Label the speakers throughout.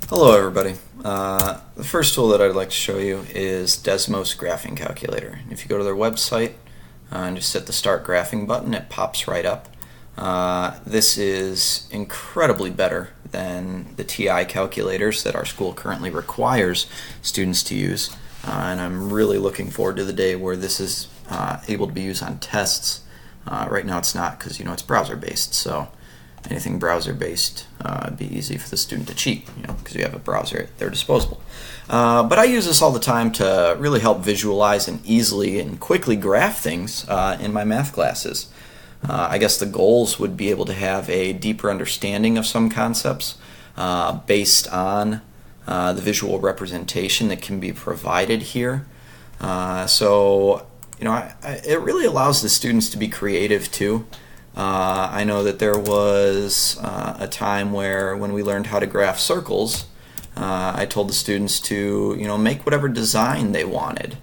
Speaker 1: Hello everybody. The first tool that I'd like to show you is Desmos Graphing Calculator. If you go to their website and just hit the Start Graphing button, it pops right up. This is incredibly better than the TI calculators that our school currently requires students to use. And I'm really looking forward to the day where this is able to be used on tests. Right now it's not because it's browser based, so anything browser based it'd be easy for the student to cheat, because you have a browser at their disposal. But I use this all the time to really help visualize and easily and quickly graph things in my math classes. I guess the goals would be able to have a deeper understanding of some concepts based on the visual representation that can be provided here. It really allows the students to be creative too. I know that there was a time where when we learned how to graph circles, I told the students to make whatever design they wanted,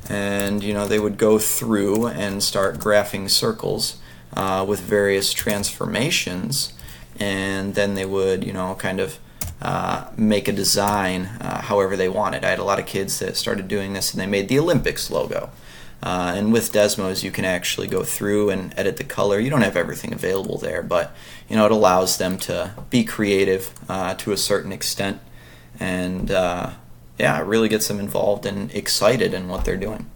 Speaker 1: and they would go through and start graphing circles with various transformations, and then they would make a design however they wanted. I had a lot of kids that started doing this, and they made the Olympics logo. And with Desmos, you can actually go through and edit the color. You don't have everything available there, but it allows them to be creative to a certain extent, and it really gets them involved and excited in what they're doing.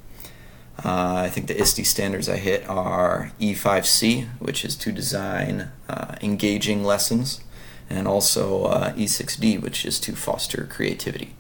Speaker 1: I think the ISTE standards I hit are E5C, which is to design engaging lessons, and also E6D, which is to foster creativity.